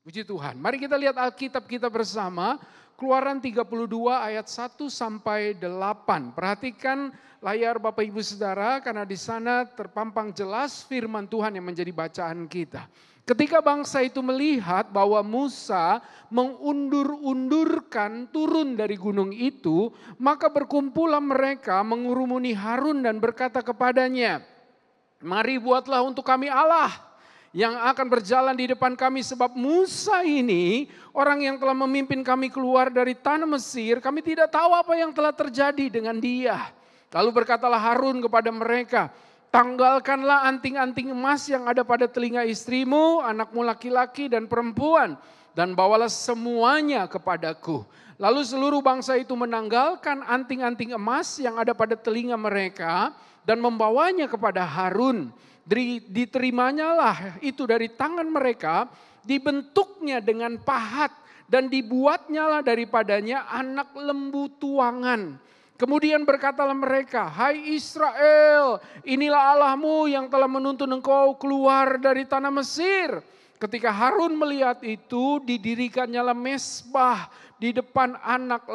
Puji Tuhan. Mari kita lihat Alkitab kita bersama. Keluaran 32 ayat 1 sampai 8. Perhatikan layar Bapak Ibu Saudara karena di sana terpampang jelas firman Tuhan yang menjadi bacaan kita. Ketika bangsa itu melihat bahwa Musa mengundur-undurkan turun dari gunung itu, maka berkumpullah mereka mengurumuni Harun dan berkata kepadanya, "Mari buatlah untuk kami Allah yang akan berjalan di depan kami, sebab Musa ini orang yang telah memimpin kami keluar dari tanah Mesir, kami tidak tahu apa yang telah terjadi dengan dia." Lalu berkatalah Harun kepada mereka, "Tanggalkanlah anting-anting emas yang ada pada telinga istrimu, anakmu laki-laki dan perempuan, dan bawalah semuanya kepadaku." Lalu seluruh bangsa itu menanggalkan anting-anting emas yang ada pada telinga mereka dan membawanya kepada Harun. Diterimanya itu dari tangan mereka, dibentuknya dengan pahat dan dibuatnya daripadanya anak lembu tuangan. Kemudian berkatalah mereka, "Hai Israel, inilah Allahmu yang telah menuntun engkau keluar dari tanah Mesir." Ketika Harun melihat itu, didirikannya mezbah di depan anak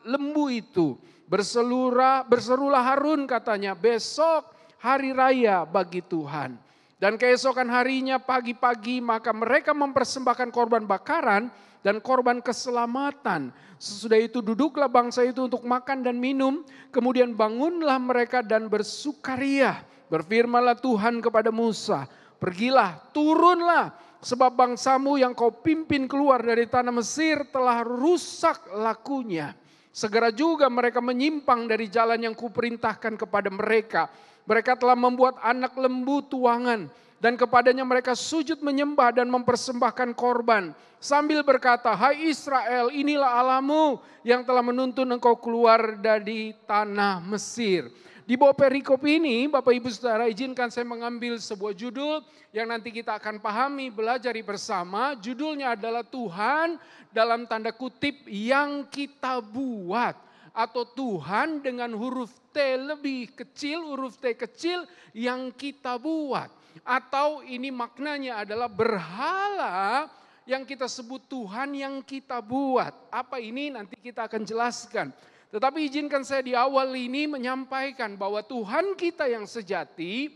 lembu itu. Berserulah Harun katanya, "Besok hari raya bagi Tuhan." Dan keesokan harinya pagi-pagi maka mereka mempersembahkan korban bakaran dan korban keselamatan. Sesudah itu duduklah bangsa itu untuk makan dan minum. Kemudian bangunlah mereka dan bersukaria. Berfirmanlah Tuhan kepada Musa, "Pergilah, turunlah, sebab bangsamu yang kau pimpin keluar dari tanah Mesir telah rusak lakunya." Segera juga mereka menyimpang dari jalan yang kuperintahkan kepada mereka. Mereka telah membuat anak lembu tuangan dan kepadanya mereka sujud menyembah dan mempersembahkan korban. Sambil berkata, "Hai Israel, inilah Allahmu yang telah menuntun engkau keluar dari tanah Mesir." Di bawah perikop ini, Bapak Ibu Saudara, izinkan saya mengambil sebuah judul yang nanti kita akan pahami, belajari bersama. Judulnya adalah Tuhan dalam tanda kutip yang kita buat. Atau Tuhan dengan huruf T lebih kecil, huruf T kecil yang kita buat. Atau ini maknanya adalah berhala yang kita sebut Tuhan yang kita buat. Apa ini nanti kita akan jelaskan. Tetapi izinkan saya di awal ini menyampaikan bahwa Tuhan kita yang sejati,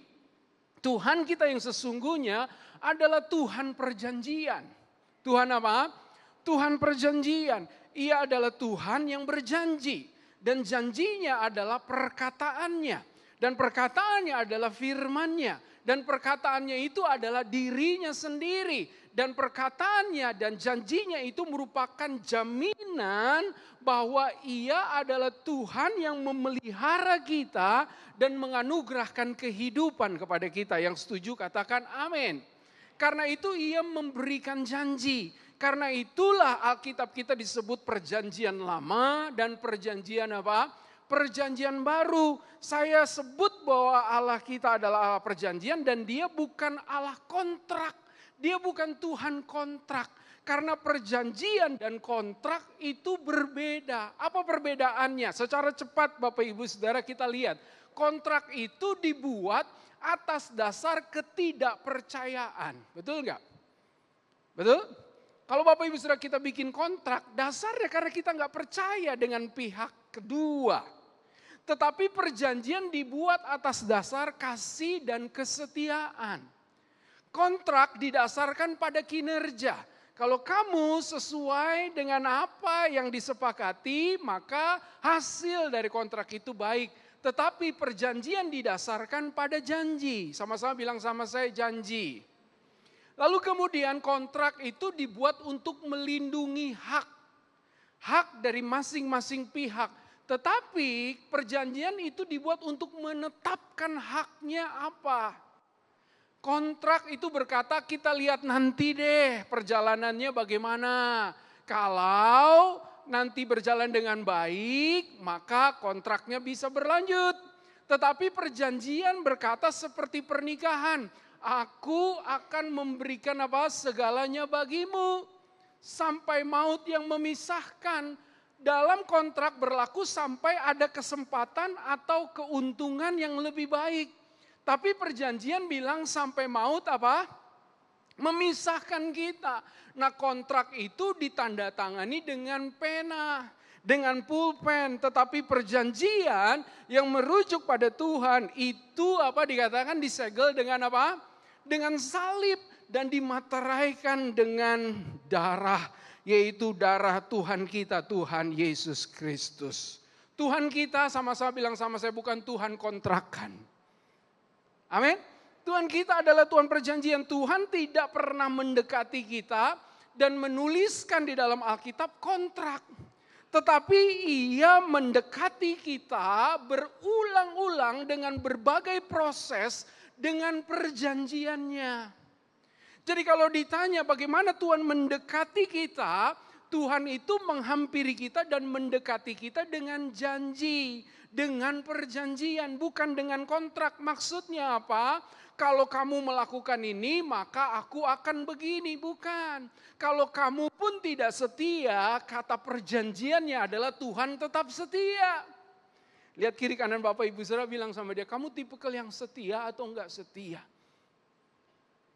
Tuhan kita yang sesungguhnya adalah Tuhan perjanjian. Tuhan apa? Tuhan perjanjian. Ia adalah Tuhan yang berjanji. Dan janjinya adalah perkataannya. Dan perkataannya adalah firman-Nya. Dan perkataannya itu adalah dirinya sendiri. Dan perkataannya dan janjinya itu merupakan jaminan bahwa Ia adalah Tuhan yang memelihara kita dan menganugerahkan kehidupan kepada kita. Yang setuju katakan amin. Karena itu Ia memberikan janji. Karena itulah Alkitab kita disebut perjanjian lama dan perjanjian apa? Perjanjian baru. Saya sebut bahwa Allah kita adalah Allah perjanjian dan Dia bukan Allah kontrak. Dia bukan Tuhan kontrak. Karena perjanjian dan kontrak itu berbeda. Apa perbedaannya? Secara cepat Bapak Ibu Saudara kita lihat. Kontrak itu dibuat atas dasar ketidakpercayaan. Betul nggak? Betul? Kalau Bapak Ibu Saudara kita bikin kontrak, dasarnya karena kita nggak percaya dengan pihak kedua. Tetapi perjanjian dibuat atas dasar kasih dan kesetiaan. Kontrak didasarkan pada kinerja. Kalau kamu sesuai dengan apa yang disepakati, maka hasil dari kontrak itu baik. Tetapi perjanjian didasarkan pada janji. Sama-sama bilang sama saya, janji. Lalu kemudian kontrak itu dibuat untuk melindungi hak. Hak dari masing-masing pihak. Tetapi perjanjian itu dibuat untuk menetapkan haknya apa. Kontrak itu berkata kita lihat nanti deh perjalanannya bagaimana. Kalau nanti berjalan dengan baik maka kontraknya bisa berlanjut. Tetapi perjanjian berkata seperti pernikahan. Aku akan memberikan apa segalanya bagimu sampai maut yang memisahkan. Dalam kontrak berlaku sampai ada kesempatan atau keuntungan yang lebih baik. Tapi perjanjian bilang sampai maut apa? memisahkan kita. Nah, kontrak itu ditandatangani dengan pena, dengan pulpen, tetapi perjanjian yang merujuk pada Tuhan itu apa dikatakan disegel dengan apa? Dengan salib dan dimateraikan dengan darah, yaitu darah Tuhan kita, Tuhan Yesus Kristus. Tuhan kita, sama-sama bilang sama saya, bukan Tuhan kontrakan. Amin. Tuhan kita adalah Tuhan perjanjian. Tuhan tidak pernah mendekati kita dan menuliskan di dalam Alkitab kontrak. Tetapi ia mendekati kita berulang-ulang dengan berbagai proses dengan perjanjiannya. Jadi kalau ditanya bagaimana Tuhan mendekati kita, Tuhan itu menghampiri kita dan mendekati kita dengan janji, dengan perjanjian, bukan dengan kontrak. Maksudnya apa? Kalau kamu melakukan ini maka aku akan begini, bukan. Kalau kamu pun tidak setia, kata perjanjiannya adalah Tuhan tetap setia. Lihat kiri kanan Bapak Ibu Saudara, bilang sama dia, kamu tipikal yang setia atau enggak setia?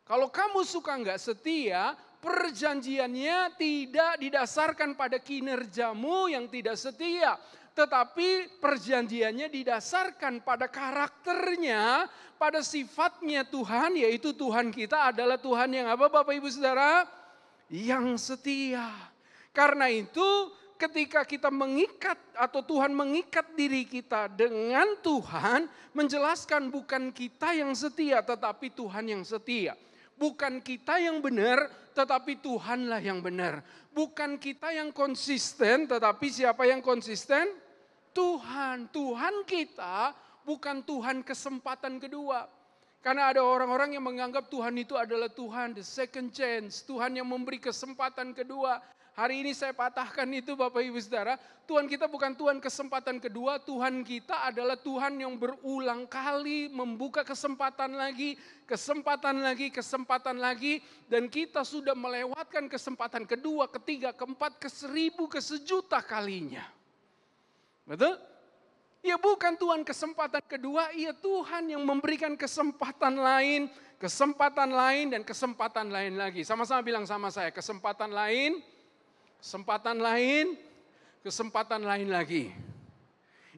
Kalau kamu suka enggak setia, perjanjiannya tidak didasarkan pada kinerjamu yang tidak setia. Tetapi perjanjiannya didasarkan pada karakternya, pada sifatnya Tuhan, yaitu Tuhan kita adalah Tuhan yang apa Bapak Ibu Saudara? Yang setia. Karena itu ketika kita mengikat atau Tuhan mengikat diri kita dengan Tuhan, menjelaskan bukan kita yang setia tetapi Tuhan yang setia. Bukan kita yang benar tetapi Tuhanlah yang benar. Bukan kita yang konsisten tetapi siapa yang konsisten? Tuhan. Tuhan kita bukan Tuhan kesempatan kedua. Karena ada orang-orang yang menganggap Tuhan itu adalah Tuhan the second chance. Tuhan yang memberi kesempatan kedua. Hari ini saya patahkan itu Bapak Ibu Saudara. Tuhan kita bukan Tuhan kesempatan kedua. Tuhan kita adalah Tuhan yang berulang kali membuka kesempatan lagi. Kesempatan lagi, kesempatan lagi. Dan kita sudah melewatkan kesempatan kedua, ketiga, keempat, ke-1000, ke-1.000.000 kalinya. Betul? Ya bukan Tuhan kesempatan kedua, ia Tuhan yang memberikan kesempatan lain, dan kesempatan lain lagi. Sama-sama bilang sama saya, kesempatan lain, kesempatan lain lagi.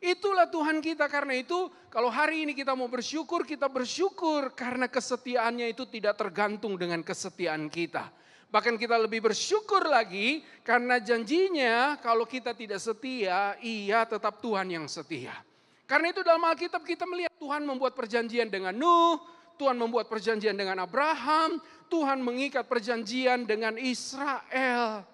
Itulah Tuhan kita, karena itu kalau hari ini kita mau bersyukur, kita bersyukur karena kesetiaannya itu tidak tergantung dengan kesetiaan kita. Bahkan kita lebih bersyukur lagi karena janjinya kalau kita tidak setia, ia tetap Tuhan yang setia. Karena itu dalam Alkitab kita melihat Tuhan membuat perjanjian dengan Nuh, Tuhan membuat perjanjian dengan Abraham, Tuhan mengikat perjanjian dengan Israel.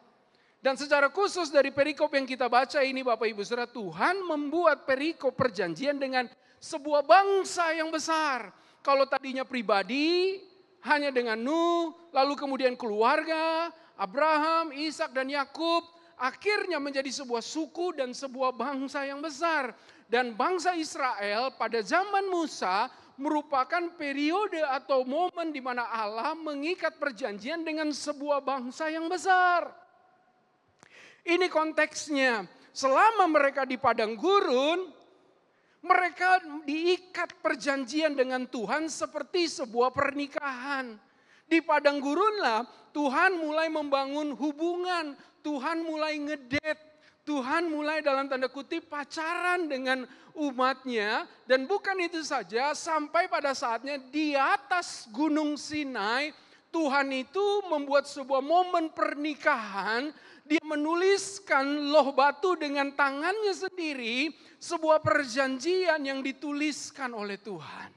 Dan secara khusus dari perikop yang kita baca ini Bapak Ibu Saudara, Tuhan membuat perikop perjanjian dengan sebuah bangsa yang besar. Kalau tadinya pribadi, hanya dengan Nuh, lalu kemudian keluarga, Abraham, Ishak dan Yakub, akhirnya menjadi sebuah suku dan sebuah bangsa yang besar. Dan bangsa Israel pada zaman Musa merupakan periode atau momen di mana Allah mengikat perjanjian dengan sebuah bangsa yang besar. Ini konteksnya, selama mereka di padang gurun, mereka diikat perjanjian dengan Tuhan seperti sebuah pernikahan. Di padang gurunlah Tuhan mulai membangun hubungan, Tuhan mulai ngedate, Tuhan mulai dalam tanda kutip pacaran dengan umatnya. Dan bukan itu saja, sampai pada saatnya di atas Gunung Sinai, Tuhan itu membuat sebuah momen pernikahan. Dia menuliskan loh batu dengan tangannya sendiri, sebuah perjanjian yang dituliskan oleh Tuhan.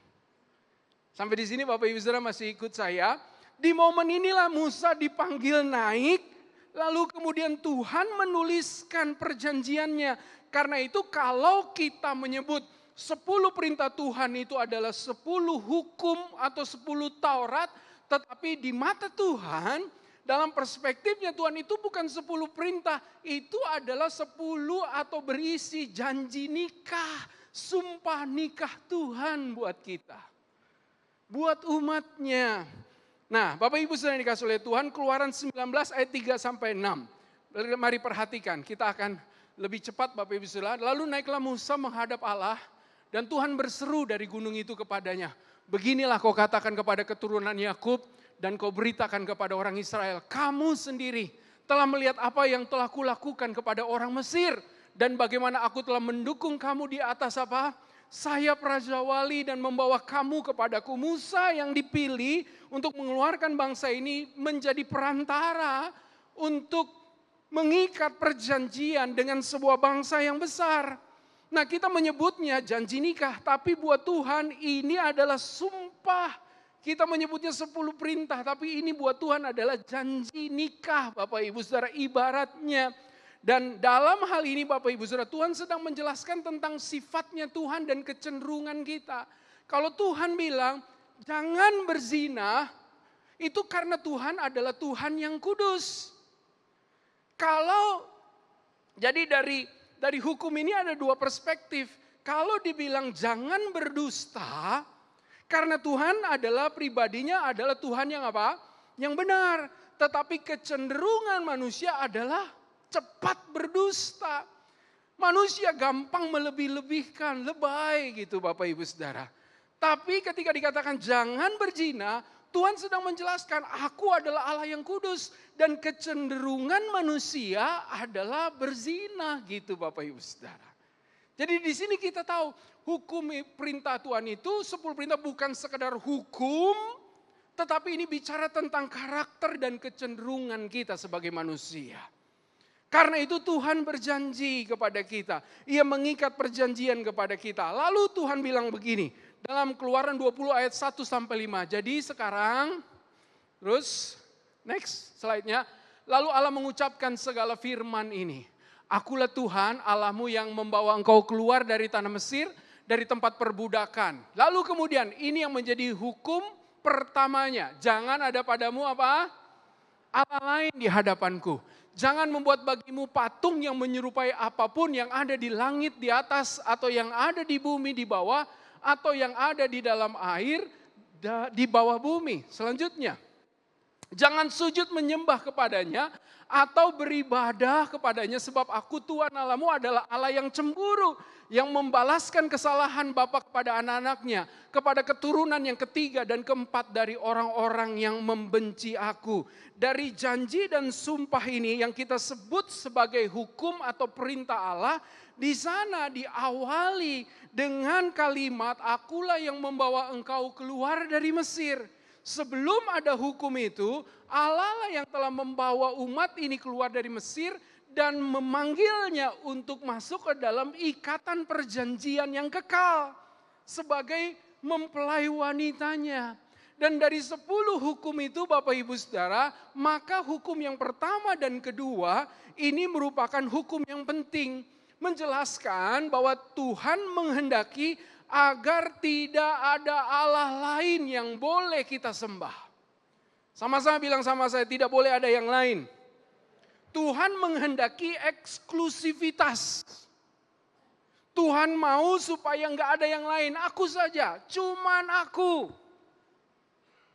Sampai di sini Bapak Ibu Saudara masih ikut saya. Di momen inilah Musa dipanggil naik, lalu kemudian Tuhan menuliskan perjanjiannya. Karena itu kalau kita menyebut 10 perintah Tuhan itu adalah 10 hukum atau 10 Taurat, tetapi di mata Tuhan, dalam perspektifnya Tuhan itu bukan 10 perintah, itu adalah 10 atau berisi janji nikah, sumpah nikah Tuhan buat kita. Buat umatnya. Nah Bapak Ibu Saudara yang dikasih oleh Tuhan, Keluaran 19 ayat 3-6. Mari perhatikan, kita akan lebih cepat Bapak Ibu Saudara. Lalu naiklah Musa menghadap Allah dan Tuhan berseru dari gunung itu kepadanya. Beginilah kau katakan kepada keturunan Yakub dan kau beritakan kepada orang Israel, kamu sendiri telah melihat apa yang telah kulakukan kepada orang Mesir. Dan bagaimana aku telah mendukung kamu di atas apa? Sayap Raja Wali dan membawa kamu kepadaku. Musa yang dipilih untuk mengeluarkan bangsa ini menjadi perantara untuk mengikat perjanjian dengan sebuah bangsa yang besar. Nah, kita menyebutnya janji nikah, tapi buat Tuhan ini adalah sumpah. Kita menyebutnya 10 perintah, tapi ini buat Tuhan adalah janji nikah, Bapak Ibu Saudara, ibaratnya. Dan dalam hal ini Bapak Ibu Saudara, Tuhan sedang menjelaskan tentang sifatnya Tuhan dan kecenderungan kita. Kalau Tuhan bilang, jangan berzina, itu karena Tuhan adalah Tuhan yang kudus. Jadi dari hukum ini ada dua perspektif. Kalau dibilang jangan berdusta, karena Tuhan adalah pribadinya adalah Tuhan yang apa? Yang benar. Tetapi kecenderungan manusia adalah cepat berdusta. Manusia gampang melebih-lebihkan, lebay gitu Bapak Ibu Saudara. Tapi ketika dikatakan jangan berzina, Tuhan sedang menjelaskan, aku adalah Allah yang kudus. Dan kecenderungan manusia adalah berzina gitu Bapak Ibu Saudara. Jadi di sini kita tahu hukum perintah Tuhan itu 10 perintah bukan sekedar hukum. Tetapi ini bicara tentang karakter dan kecenderungan kita sebagai manusia. Karena itu Tuhan berjanji kepada kita. Ia mengikat perjanjian kepada kita. Lalu Tuhan bilang begini. Dalam Keluaran 20 ayat 1-5. Jadi sekarang, terus next slide-nya. Lalu Allah mengucapkan segala firman ini. Akulah Tuhan Allahmu yang membawa engkau keluar dari tanah Mesir, dari tempat perbudakan. Lalu kemudian ini yang menjadi hukum pertamanya. Jangan ada padamu apa? Allah lain di hadapanku. Jangan membuat bagimu patung yang menyerupai apapun yang ada di langit di atas atau yang ada di bumi di bawah atau yang ada di dalam air di bawah bumi. Selanjutnya, jangan sujud menyembah kepadanya atau beribadah kepadanya sebab aku Tuhan Allahmu adalah Allah yang cemburu, yang membalaskan kesalahan bapa kepada anak-anaknya, kepada keturunan yang ketiga dan keempat dari orang-orang yang membenci aku. Dari janji dan sumpah ini yang kita sebut sebagai hukum atau perintah Allah, di sana diawali dengan kalimat, akulah yang membawa engkau keluar dari Mesir. Sebelum ada hukum itu, Allah lah yang telah membawa umat ini keluar dari Mesir dan memanggilnya untuk masuk ke dalam ikatan perjanjian yang kekal sebagai mempelai wanitanya. Dan dari 10 hukum itu Bapak Ibu Saudara, maka hukum yang pertama dan kedua ini merupakan hukum yang penting. Menjelaskan bahwa Tuhan menghendaki agar tidak ada Allah lain yang boleh kita sembah. Sama-sama bilang sama saya, tidak boleh ada yang lain. Tuhan menghendaki eksklusivitas. Tuhan mau supaya enggak ada yang lain, aku saja, cuman aku.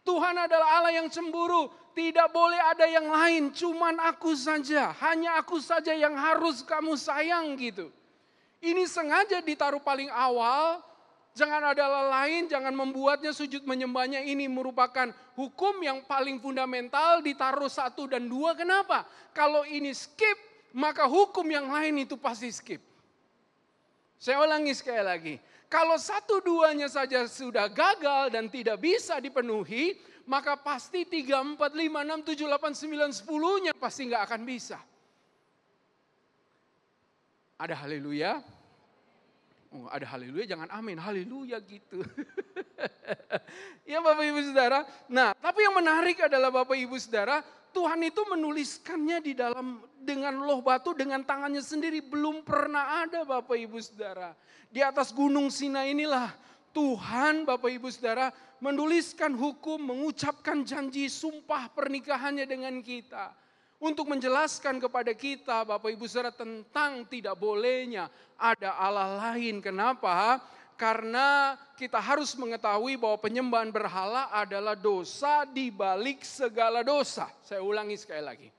Tuhan adalah Allah yang cemburu, tidak boleh ada yang lain, cuman aku saja. Hanya aku saja yang harus kamu sayang gitu. Ini sengaja ditaruh paling awal. Jangan ada Allah lain, jangan membuatnya sujud menyembahnya. Ini merupakan hukum yang paling fundamental ditaruh 1 dan 2. Kenapa? Kalau ini skip, maka hukum yang lain itu pasti skip. Saya ulangi sekali lagi. Kalau 1-2-nya saja sudah gagal dan tidak bisa dipenuhi, maka pasti 3, 4, 5, 6, 7, 8, 9, 10-nya pasti nggak akan bisa. Ada haleluya? Oh, ada haleluya, jangan amin, haleluya gitu. Ya Bapak Ibu Saudara. Nah, tapi yang menarik adalah Bapak Ibu Saudara, Tuhan itu menuliskannya di dalam dengan loh batu dengan tangannya sendiri. Belum pernah ada Bapak Ibu Saudara. Di atas gunung Sinai inilah Tuhan Bapak Ibu Saudara menuliskan hukum, mengucapkan janji sumpah pernikahannya dengan kita. Untuk menjelaskan kepada kita Bapak Ibu Saudara tentang tidak bolehnya ada Allah lain. Kenapa? Karena kita harus mengetahui bahwa penyembahan berhala adalah dosa di balik segala dosa. Saya ulangi sekali lagi.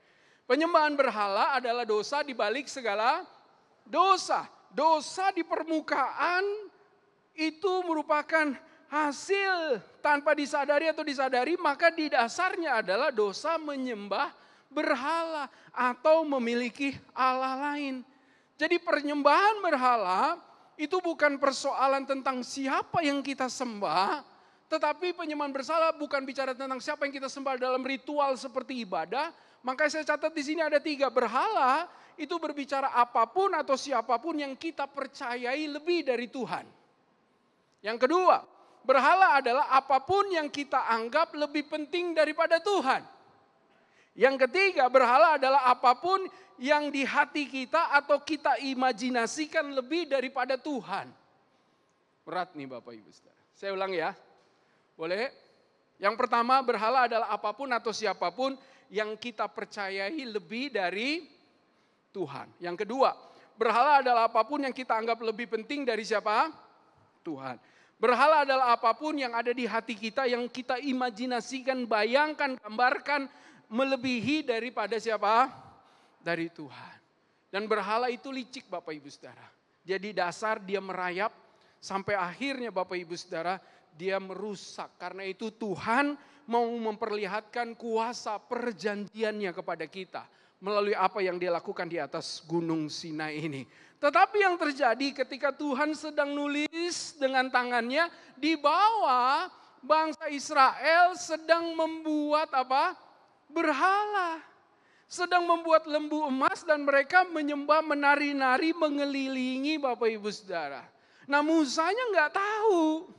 Penyembahan berhala adalah dosa di balik segala dosa. Dosa di permukaan itu merupakan hasil tanpa disadari atau disadari, maka di dasarnya adalah dosa menyembah berhala atau memiliki Allah lain. Jadi penyembahan berhala itu bukan persoalan tentang siapa yang kita sembah, tetapi penyembahan berhala bukan bicara tentang siapa yang kita sembah dalam ritual seperti ibadah. Maka saya catat di sini ada 3. Berhala itu berbicara apapun atau siapapun yang kita percayai lebih dari Tuhan. Yang kedua, berhala adalah apapun yang kita anggap lebih penting daripada Tuhan. Yang ketiga, berhala adalah apapun yang di hati kita atau kita imajinasikan lebih daripada Tuhan. Berat nih Bapak Ibu Saudara. Saya ulang ya. Boleh? Yang pertama, berhala adalah apapun atau siapapun yang kita percayai lebih dari Tuhan. Yang kedua, berhala adalah apapun yang kita anggap lebih penting dari siapa? Tuhan. Berhala adalah apapun yang ada di hati kita yang kita imajinasikan, bayangkan, gambarkan melebihi daripada siapa? Dari Tuhan. Dan berhala itu licik Bapak Ibu Saudara. Jadi dasar dia merayap sampai akhirnya Bapak Ibu Saudara dia merusak. Karena itu Tuhan mau memperlihatkan kuasa perjanjiannya kepada kita melalui apa yang dia lakukan di atas Gunung Sinai ini. Tetapi yang terjadi ketika Tuhan sedang nulis dengan tangannya, di bawah bangsa Israel sedang membuat apa? Berhala. Sedang membuat lembu emas dan mereka menyembah, menari-nari, mengelilingi Bapak Ibu Saudara. Nah Musanya nggak tahu.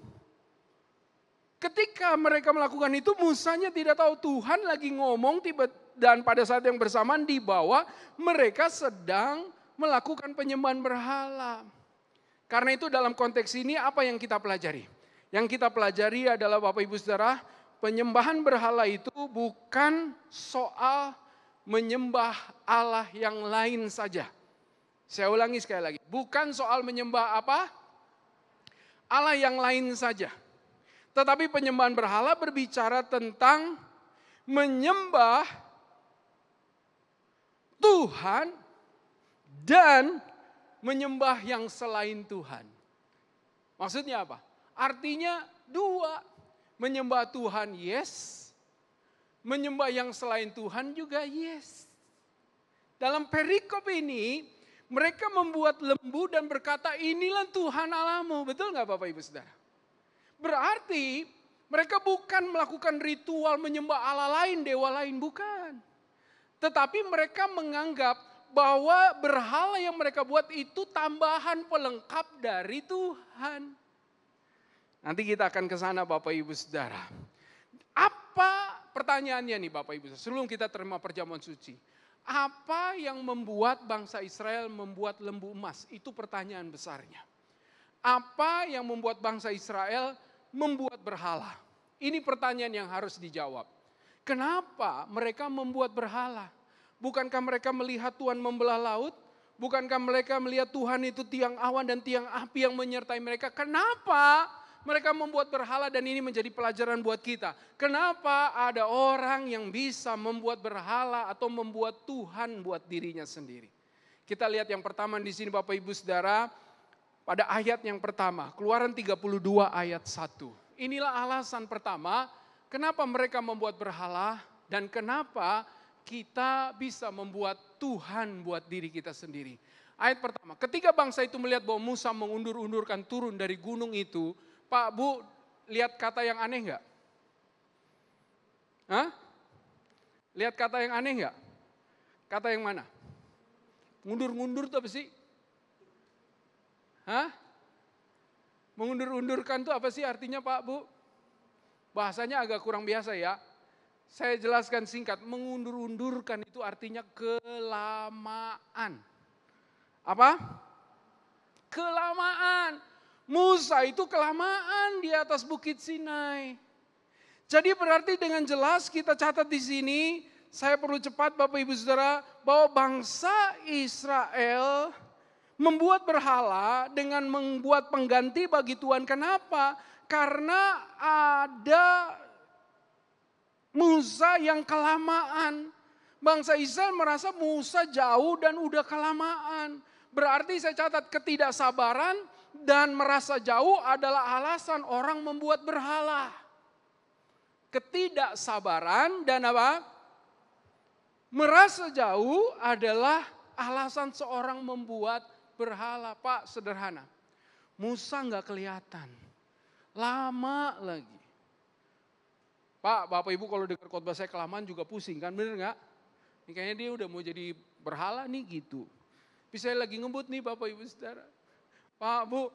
Ketika mereka melakukan itu, Musanya tidak tahu Tuhan lagi ngomong dan pada saat yang bersamaan di bawah mereka sedang melakukan penyembahan berhala. Karena itu dalam konteks ini apa yang kita pelajari? Yang kita pelajari adalah Bapak Ibu Saudara, penyembahan berhala itu bukan soal menyembah Allah yang lain saja. Saya ulangi sekali lagi, bukan soal menyembah apa? Allah yang lain saja. Tetapi penyembahan berhala berbicara tentang menyembah Tuhan dan menyembah yang selain Tuhan. Maksudnya apa? Artinya 2. Menyembah Tuhan yes, menyembah yang selain Tuhan juga yes. Dalam perikop ini mereka membuat lembu dan berkata inilah Tuhan Allahmu. Betul gak Bapak Ibu Saudara? Berarti mereka bukan melakukan ritual menyembah Allah lain, dewa lain, bukan. Tetapi mereka menganggap bahwa berhala yang mereka buat itu tambahan pelengkap dari Tuhan. Nanti kita akan ke sana Bapak Ibu Saudara. Apa pertanyaannya nih Bapak Ibu Saudara, sebelum kita terima perjamuan suci. Apa yang membuat bangsa Israel membuat lembu emas? Itu pertanyaan besarnya. Apa yang membuat bangsa Israel membuat berhala? Ini pertanyaan yang harus dijawab. Kenapa mereka membuat berhala? Bukankah mereka melihat Tuhan membelah laut? Bukankah mereka melihat Tuhan itu tiang awan dan tiang api yang menyertai mereka? Kenapa mereka membuat berhala dan ini menjadi pelajaran buat kita? Kenapa ada orang yang bisa membuat berhala atau membuat Tuhan buat dirinya sendiri? Kita lihat yang pertama di sini Bapak Ibu Saudara. Pada ayat yang pertama, Keluaran 32 ayat 1. Inilah alasan pertama, kenapa mereka membuat berhala dan kenapa kita bisa membuat Tuhan buat diri kita sendiri. Ayat pertama, ketika bangsa itu melihat bahwa Musa mengundur-undurkan turun dari gunung itu, Pak, Bu, lihat kata yang aneh enggak? Hah? Lihat kata yang aneh enggak? Kata yang mana? Ngundur-ngundur itu apa sih? Hah? Mengundur-undurkan itu apa sih artinya Pak, Bu? Bahasanya agak kurang biasa ya. Saya jelaskan singkat, mengundur-undurkan itu artinya kelamaan. Apa? Kelamaan. Musa itu kelamaan di atas Bukit Sinai. Jadi berarti dengan jelas kita catat di sini, saya perlu cepat Bapak Ibu Saudara, bahwa bangsa Israel membuat berhala dengan membuat pengganti bagi Tuhan. Kenapa? Karena ada Musa yang kelamaan. Bangsa Israel merasa Musa jauh dan udah kelamaan. Berarti saya catat ketidaksabaran dan merasa jauh adalah alasan orang membuat berhala. Ketidaksabaran dan apa? Merasa jauh adalah alasan seorang membuat berhala. Pak, sederhana. Musa nggak kelihatan. Lama lagi. Pak, Bapak Ibu kalau dengar khotbah saya kelamaan juga pusing kan, bener nggak? Ini kayaknya dia udah mau jadi berhala nih gitu. Tapi saya lagi ngebut nih Bapak Ibu Saudara. Pak, Bu,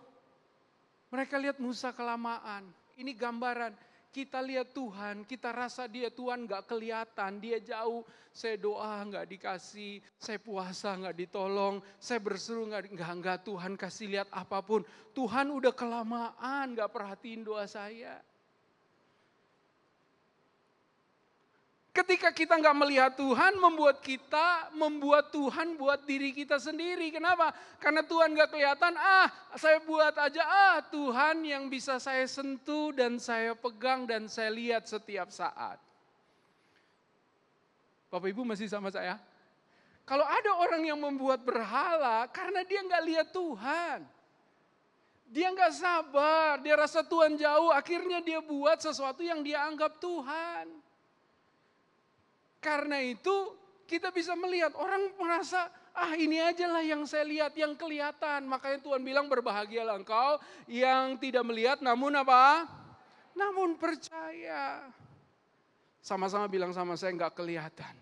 mereka lihat Musa kelamaan. Ini gambaran. Kita lihat Tuhan, kita rasa dia Tuhan gak kelihatan, dia jauh. Saya doa gak dikasih, saya puasa gak ditolong, saya berseru enggak Tuhan kasih lihat apapun. Tuhan udah kelamaan gak perhatiin doa saya. Ketika kita nggak melihat Tuhan, membuat Tuhan buat diri kita sendiri. Kenapa? Karena Tuhan nggak kelihatan, saya buat aja, Tuhan yang bisa saya sentuh dan saya pegang dan saya lihat setiap saat. Bapak Ibu masih sama saya? Kalau ada orang yang membuat berhala, karena dia nggak lihat Tuhan. Dia nggak sabar, dia rasa Tuhan jauh, akhirnya dia buat sesuatu yang dia anggap Tuhan. Karena itu kita bisa melihat orang merasa ini aja lah yang saya lihat, yang kelihatan. Makanya Tuhan bilang berbahagialah engkau yang tidak melihat namun apa? Namun percaya. Sama-sama bilang sama saya nggak kelihatan.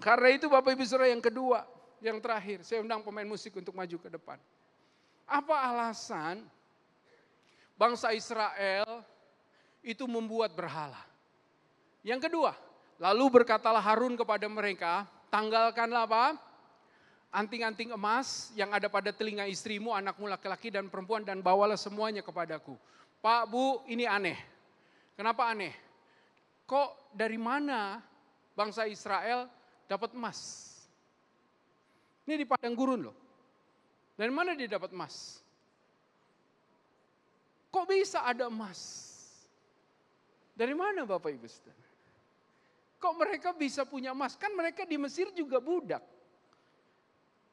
Karena itu Bapak Ibu Saudara yang kedua, yang terakhir. Saya undang pemain musik untuk maju ke depan. Apa alasan bangsa Israel itu membuat berhala? Yang kedua, lalu berkatalah Harun kepada mereka, tanggalkanlah apa? Anting-anting emas yang ada pada telinga istrimu, anakmu laki-laki dan perempuan dan bawalah semuanya kepadaku. Pak, Bu, ini aneh. Kenapa aneh? Kok dari mana bangsa Israel dapat emas? Ini di padang gurun loh. Dari mana dia dapat emas? Kok bisa ada emas? Dari mana Bapak Ibu Saudara? Kok mereka bisa punya emas? Kan mereka di Mesir juga budak.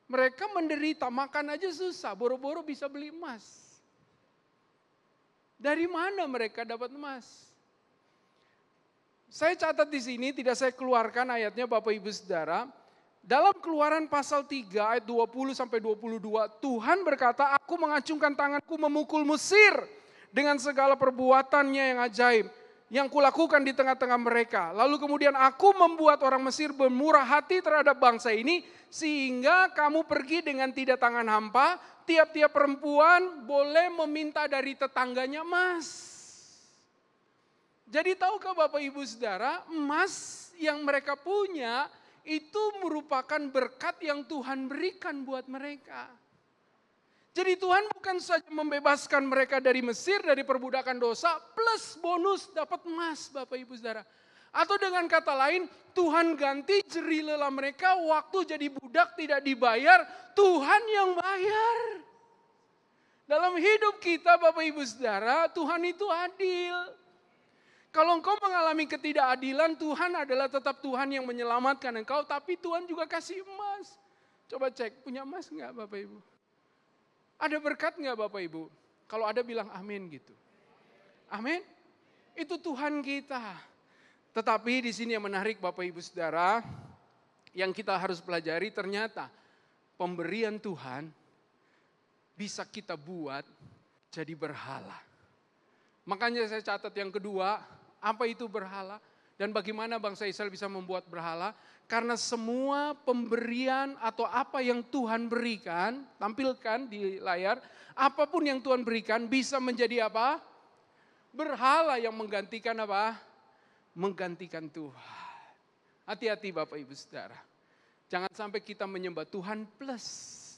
Mereka menderita, makan aja susah, boro-boro bisa beli emas. Dari mana mereka dapat emas? Saya catat di sini, tidak saya keluarkan ayatnya Bapak Ibu Saudara. Dalam Keluaran pasal 3 ayat 20 sampai 22, Tuhan berkata, aku mengacungkan tanganku memukul Mesir dengan segala perbuatannya yang ajaib yang kulakukan di tengah-tengah mereka. Lalu kemudian aku membuat orang Mesir bermurah hati terhadap bangsa ini, sehingga kamu pergi dengan tidak tangan hampa, tiap-tiap perempuan boleh meminta dari tetangganya emas. Jadi tahukah Bapak Ibu Saudara, emas yang mereka punya itu merupakan berkat yang Tuhan berikan buat mereka. Jadi Tuhan bukan saja membebaskan mereka dari Mesir, dari perbudakan dosa, plus bonus dapat emas Bapak Ibu Saudara. Atau dengan kata lain, Tuhan ganti jerih lelah mereka waktu jadi budak tidak dibayar, Tuhan yang bayar. Dalam hidup kita Bapak Ibu Saudara, Tuhan itu adil. Kalau engkau mengalami ketidakadilan, Tuhan adalah tetap Tuhan yang menyelamatkan engkau, tapi Tuhan juga kasih emas. Coba cek, punya emas enggak Bapak Ibu? Ada berkat enggak Bapak Ibu? Kalau ada bilang amin gitu. Amin. Itu Tuhan kita. Tetapi di sini yang menarik Bapak Ibu Saudara, yang kita harus pelajari ternyata pemberian Tuhan bisa kita buat jadi berhala. Makanya saya catat yang kedua, apa itu berhala? Dan bagaimana bangsa Israel bisa membuat berhala? Karena semua pemberian atau apa yang Tuhan berikan, tampilkan di layar, apapun yang Tuhan berikan bisa menjadi apa? Berhala yang menggantikan apa? Menggantikan Tuhan. Hati-hati Bapak Ibu Saudara. Jangan sampai kita menyembah Tuhan plus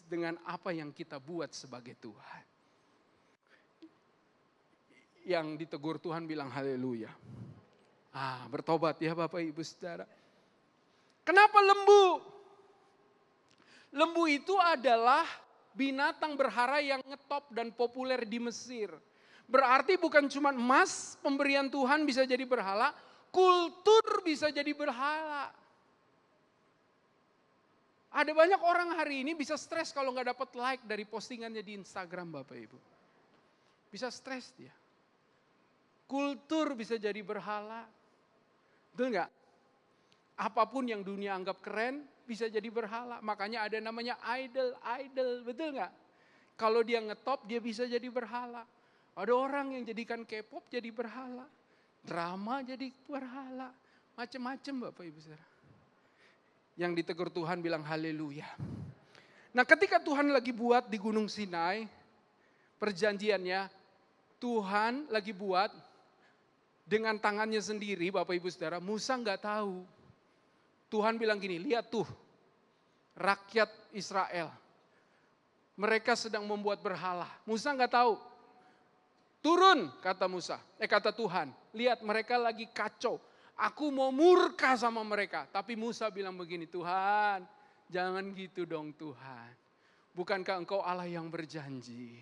dengan apa yang kita buat sebagai Tuhan. Yang ditegur Tuhan bilang haleluya. Bertobat ya Bapak Ibu Saudara. Kenapa lembu? Lembu itu adalah binatang berhara yang ngetop dan populer di Mesir. Berarti bukan cuma emas pemberian Tuhan bisa jadi berhala, kultur bisa jadi berhala. Ada banyak orang hari ini bisa stres kalau nggak dapat like dari postingannya di Instagram Bapak Ibu. Bisa stres dia. Kultur bisa jadi berhala. Betul nggak? Apapun yang dunia anggap keren bisa jadi berhala. Makanya ada namanya idol, betul nggak? Kalau dia ngetop dia bisa jadi berhala. Ada orang yang jadikan K-pop jadi berhala. Drama jadi berhala. Macam-macam Bapak Ibu Saudara. Yang ditegur Tuhan bilang haleluya. Nah ketika Tuhan lagi buat di Gunung Sinai, perjanjiannya Tuhan lagi buat dengan tangannya sendiri Bapak Ibu Saudara, Musa nggak tahu. Tuhan bilang gini, lihat tuh rakyat Israel. Mereka sedang membuat berhala. Musa nggak tahu. Turun kata Musa, kata Tuhan, lihat mereka lagi kacau. Aku mau murka sama mereka. Tapi Musa bilang begini, Tuhan jangan gitu dong Tuhan. Bukankah engkau Allah yang berjanji?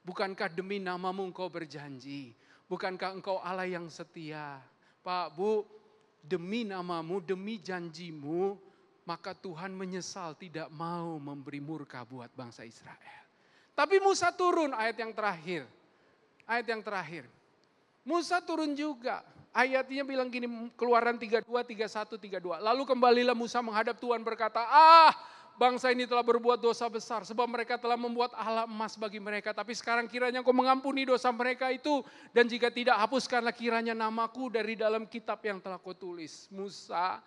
Bukankah demi namamu engkau berjanji? Bukankah engkau Allah yang setia? Pak, Bu, demi namamu, demi janjimu, maka Tuhan menyesal tidak mau memberi murka buat bangsa Israel. Tapi Musa turun ayat yang terakhir. Ayat yang terakhir. Musa turun juga. Ayatnya bilang gini, Keluaran 32, 31, 32. Lalu kembalilah Musa menghadap Tuhan berkata, bangsa ini telah berbuat dosa besar. Sebab mereka telah membuat Allah emas bagi mereka. Tapi sekarang kiranya Engkau mengampuni dosa mereka itu. Dan jika tidak, hapuskanlah kiranya namaku dari dalam kitab yang telah Kau tulis. Musa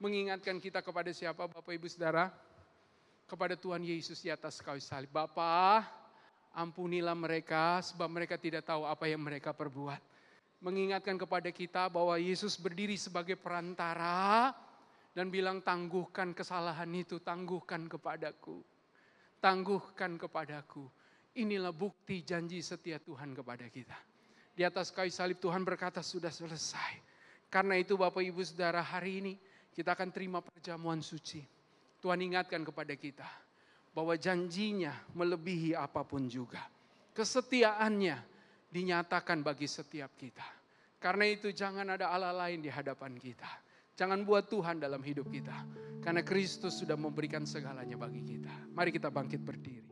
mengingatkan kita kepada siapa Bapak Ibu Saudara? Kepada Tuhan Yesus di atas kayu salib. Bapa, ampunilah mereka sebab mereka tidak tahu apa yang mereka perbuat. Mengingatkan kepada kita bahwa Yesus berdiri sebagai perantara dan bilang tangguhkan kesalahan itu, tangguhkan kepadaku. Tangguhkan kepadaku. Inilah bukti janji setia Tuhan kepada kita. Di atas kayu salib Tuhan berkata sudah selesai. Karena itu Bapak Ibu Saudara hari ini kita akan terima perjamuan suci. Tuhan ingatkan kepada kita bahwa janjinya melebihi apapun juga. Kesetiaannya dinyatakan bagi setiap kita. Karena itu jangan ada Allah lain di hadapan kita. Jangan buat Tuhan dalam hidup kita. Karena Kristus sudah memberikan segalanya bagi kita. Mari kita bangkit berdiri.